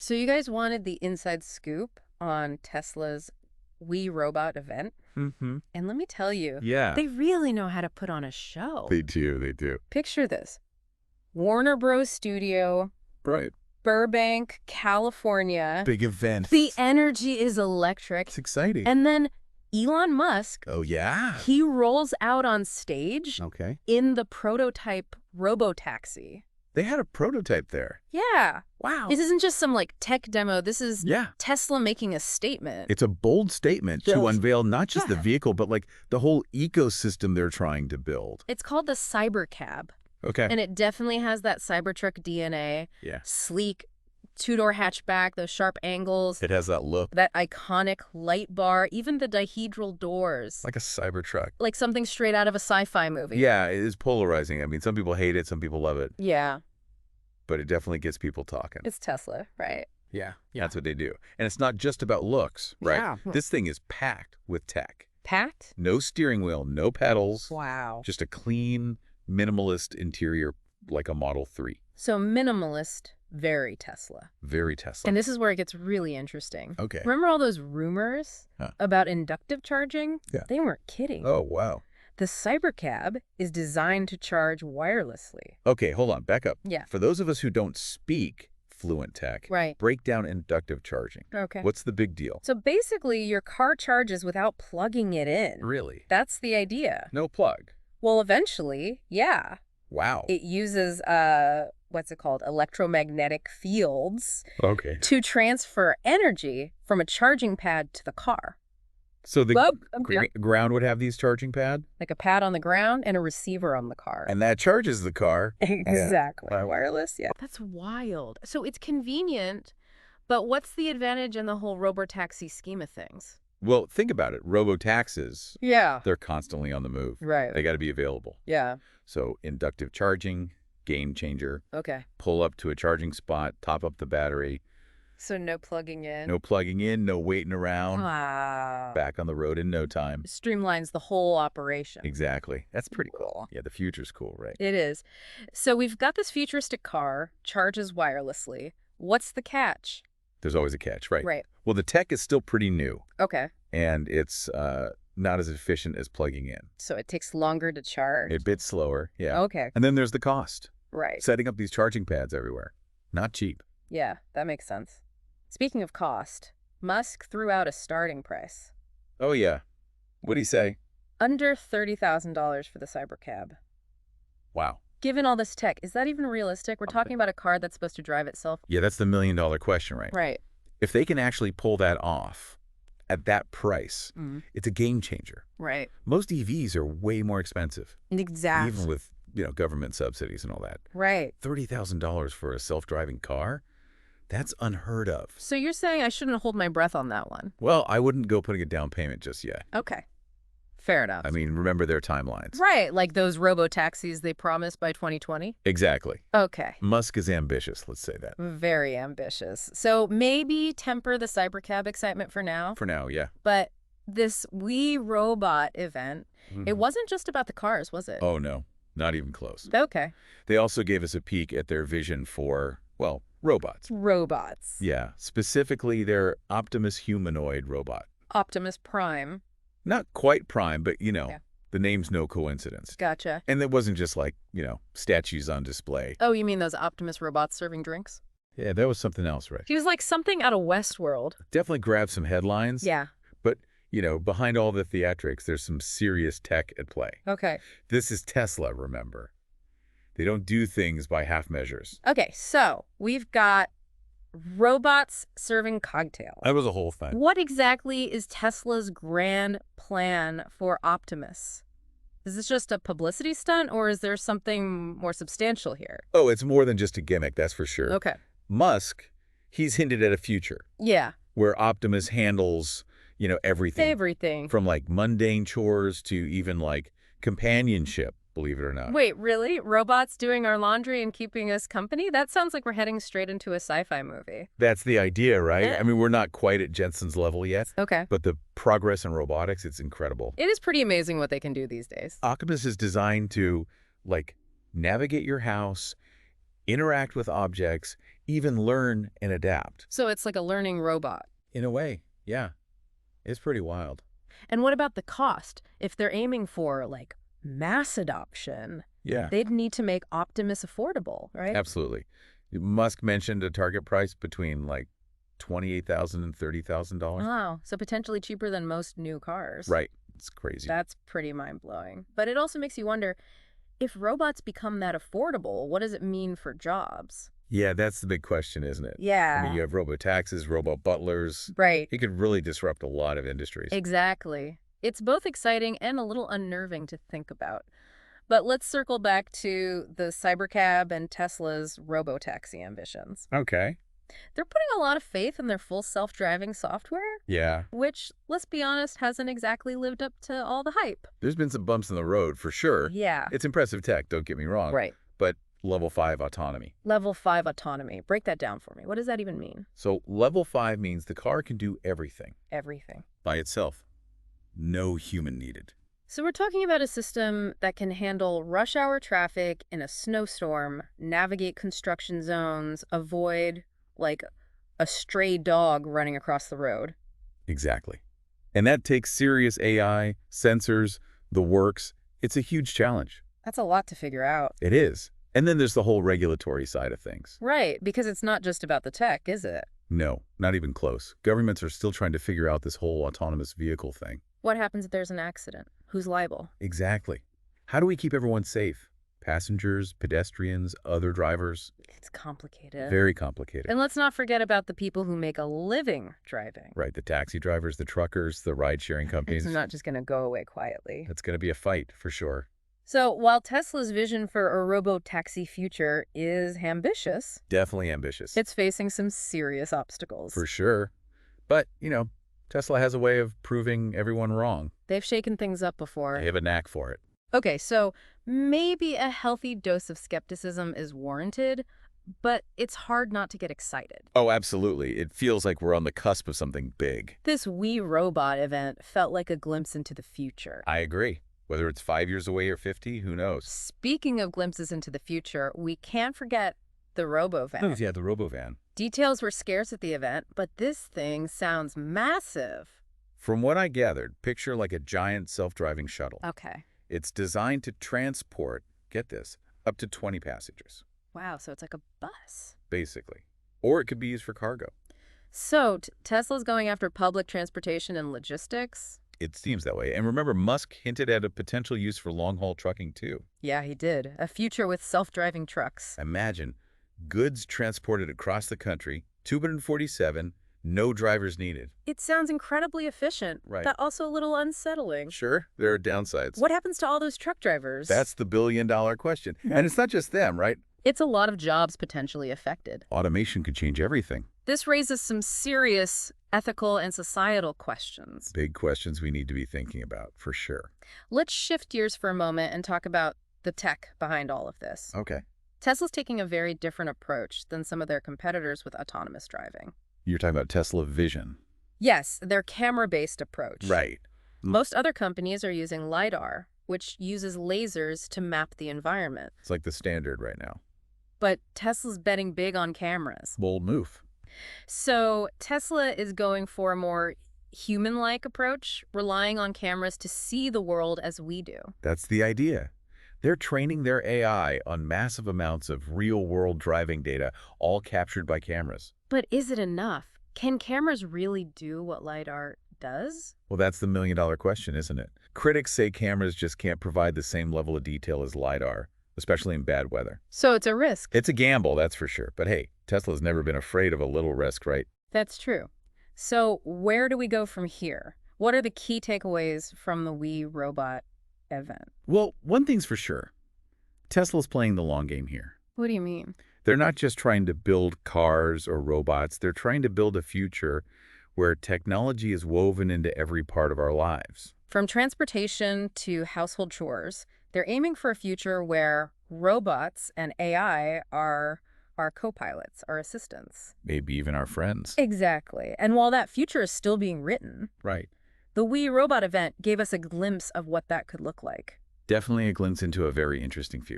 So you guys wanted the inside scoop on Tesla's We Robot event? Mm-hmm. And let me tell you, Yeah. they really know how to put on a show. They do. Picture this. Warner Bros. Studio, Right. Burbank, California. Big event. The energy is electric. It's exciting. And then Elon Musk, Oh, yeah. he rolls out on stage Okay. in the prototype Robotaxi. They had a prototype there. Yeah. Wow. This isn't just some like tech demo. This is Yeah. Tesla making a statement. It's a bold statement to Yes. unveil not just the Yeah. vehicle, but like the whole ecosystem they're trying to build. It's called the Cybercab. Okay. And it definitely has that Cybertruck DNA. Yeah. Sleek, two-door hatchback, those sharp angles, It has that look. that iconic light bar, even the dihedral doors. Like a Cybertruck. Like something straight out of a sci-fi movie. Yeah, it is polarizing. I mean, some people hate it, some people love it, Yeah. but it definitely gets people talking. It's Tesla, right? Yeah. That's what they do. And it's not just about looks, right? Yeah. This thing is packed with tech. Packed? No steering wheel, no pedals. Wow. Just a clean, minimalist interior like a Model 3. So minimalist, very Tesla. Very Tesla. And this is where it gets really interesting. Okay. Remember all those rumors Huh. about inductive charging? Yeah. They weren't kidding. Oh, wow. The Cybercab is designed to charge wirelessly. Okay, hold on. Back up. Yeah. For those of us who don't speak fluent tech, Right. break down inductive charging. Okay. What's the big deal? So basically, your car charges without plugging it in. Really? That's the idea. No plug. Well, eventually, yeah. Wow. It uses, what's it called? Electromagnetic fields Okay. to transfer energy from a charging pad to the car. So the Well, ground would have these charging pad, like a pad on the ground and a receiver on the car. and that charges the car. Exactly. Wow. Wireless, yeah. That's wild. So it's convenient, but what's the advantage in the whole robotaxi scheme of things? Well, think about it. Robotaxis, Yeah. they're constantly on the move. Right. They got to be available. Yeah. So inductive charging, game changer. Okay. Pull up to a charging spot, top up the battery. So no plugging in. No plugging in, no waiting around. Wow. Back on the road in no time. Streamlines the whole operation. Exactly. That's pretty cool. Yeah, the future's cool, right? It is. So we've got this futuristic car, charges wirelessly. What's the catch? There's always a catch, right? Right. Well, the tech is still pretty new, Okay. and it's not as efficient as plugging in. So it takes longer to charge. A bit slower, yeah. Okay. And then there's the cost. Right. Setting up these charging pads everywhere. Not cheap. Yeah, that makes sense. Speaking of cost, Musk threw out a starting price. Oh, yeah. What'd he say? Under $30,000 for the Cybercab. Wow. Given all this tech, is that even realistic? We're talking about a car that's supposed to drive itself. Yeah, that's the million-dollar question, right? Right. If they can actually pull that off at that price, it's a game changer. Right. Most EVs are way more expensive, Exactly. even with, government subsidies and all that. Right. $30,000 for a self-driving car? That's unheard of. So you're saying I shouldn't hold my breath on that one? Well, I wouldn't go putting a down payment just yet. Okay. Fair enough. I mean, remember their timelines. Right, like those robo-taxis they promised by 2020? Exactly. Okay. Musk is ambitious, let's say that. Very ambitious. So maybe temper the Cybercab excitement for now. For now, yeah. But this We Robot event, it wasn't just about the cars, was it? Oh, no. Not even close. Okay. They also gave us a peek at their vision for, well, robots. Robots. Yeah, specifically their Optimus humanoid robot. Optimus Prime. Not quite Prime, but, Yeah. the name's no coincidence. Gotcha. And it wasn't just like, statues on display. Oh, you mean those Optimus robots serving drinks? Yeah, that was something else, right? He was like something out of Westworld. Definitely grabbed some headlines. Yeah. But, behind all the theatrics, there's some serious tech at play. Okay. This is Tesla, remember. They don't do things by half measures. Okay, so we've got robots serving cocktails. That was a whole thing. What exactly is Tesla's grand plan for Optimus? Is this just a publicity stunt, or is there something more substantial here? Oh, it's more than just a gimmick, that's for sure. Okay. Musk, he's hinted at a future Yeah. where Optimus handles, everything. Everything. From like mundane chores to even like companionship, believe it or not. Wait, really? Robots doing our laundry and keeping us company? That sounds like we're heading straight into a sci-fi movie. That's the idea, right? Yeah. I mean, we're not quite at Jensen's level yet, Okay. but the progress in robotics, it's incredible. It is pretty amazing what they can do these days. Optimus is designed to, like, navigate your house interact with objects, even learn and adapt. So it's like a learning robot. In a way, yeah. It's pretty wild. And what about the cost? If they're aiming for, like, mass adoption, Yeah, they'd need to make Optimus affordable, right? absolutely. Musk mentioned a target price between like $28,000 and $30,000. Wow, so potentially cheaper than most new cars. Right. It's crazy. That's pretty mind-blowing. But it also makes you wonder, if robots become that affordable, what does it mean for jobs? Yeah, that's the big question, isn't it? Yeah. I mean, you have robotaxis, robot butlers. Right. It could really disrupt a lot of industries. Exactly. It's both exciting and a little unnerving to think about. But let's circle back to the Cybercab and Tesla's Robotaxi ambitions. Okay. They're putting a lot of faith in their full self-driving software, Yeah. which, let's be honest, hasn't exactly lived up to all the hype. There's been some bumps in the road for sure. Yeah. It's impressive tech, don't get me wrong. Right. But level 5 autonomy. Level 5 autonomy. Break that down for me. What does that even mean? So level 5 means the car can do everything Everything. by itself. No human needed. So we're talking about a system that can handle rush hour traffic in a snowstorm, navigate construction zones, avoid, like, a stray dog running across the road. Exactly. And that takes serious AI, sensors, the works. It's a huge challenge. That's a lot to figure out. It is. And then there's the whole regulatory side of things. Right, because it's not just about the tech, is it? No, not even close. Governments are still trying to figure out this whole autonomous vehicle thing. What happens if there's an accident? Who's liable? Exactly. How do we keep everyone safe? Passengers, pedestrians, other drivers? It's complicated. Very complicated. And let's not forget about the people who make a living driving. Right, the taxi drivers, the truckers, the ride-sharing companies. It's not just going to go away quietly. That's going to be a fight, for sure. So while Tesla's vision for a robotaxi future is ambitious, Definitely ambitious. it's facing some serious obstacles. For sure. But, Tesla has a way of proving everyone wrong. They've shaken things up before. They have a knack for it. Okay, so maybe a healthy dose of skepticism is warranted, but it's hard not to get excited. Oh, absolutely. It feels like we're on the cusp of something big. This We Robot event felt like a glimpse into the future. I agree. Whether it's 5 years away or 50, who knows? Speaking of glimpses into the future, we can't forget the RoboVan. Yeah, the RoboVan. Details were scarce at the event, but this thing sounds massive. From what I gathered, picture like a giant self-driving shuttle. Okay. It's designed to transport, get this, up to 20 passengers, Wow, so it's like a bus. basically. Or it could be used for cargo. So Tesla's going after public transportation and logistics? It seems that way. And remember, Musk hinted at a potential use for long-haul trucking, too. Yeah, he did. A future with self-driving trucks. Imagine goods transported across the country, 247, no drivers needed. It sounds incredibly efficient, Right. but also a little unsettling. Sure, there are downsides. What happens to all those truck drivers? That's the billion-dollar question. And it's not just them, right? It's a lot of jobs potentially affected. Automation could change everything. This raises some serious ethical and societal questions. Big questions we need to be thinking about, for sure. Let's shift gears for a moment and talk about the tech behind all of this. Okay. Tesla's taking a very different approach than some of their competitors with autonomous driving. You're talking about Tesla Vision. Yes, their camera-based approach. Right. Most other companies are using LiDAR, which uses lasers to map the environment. It's like the standard right now. But Tesla's betting big on cameras. Bold move. So Tesla is going for a more human-like approach, relying on cameras to see the world as we do. That's the idea. They're training their AI on massive amounts of real-world driving data, all captured by cameras. But is it enough? Can cameras really do what LiDAR does? Well, that's the million-dollar question, isn't it? Critics say cameras just can't provide the same level of detail as LiDAR, especially in bad weather. So it's a risk. It's a gamble, that's for sure. But hey, Tesla's never been afraid of a little risk, right? That's true. So where do we go from here? What are the key takeaways from the We Robot event? Well, one thing's for sure. Tesla's playing the long game here. What do you mean? They're not just trying to build cars or robots. They're trying to build a future where technology is woven into every part of our lives. From transportation to household chores, they're aiming for a future where robots and AI are our co-pilots, our assistants. Maybe even our friends. Exactly. And while that future is still being written, Right. the We Robot event gave us a glimpse of what that could look like. Definitely a glimpse into a very interesting future.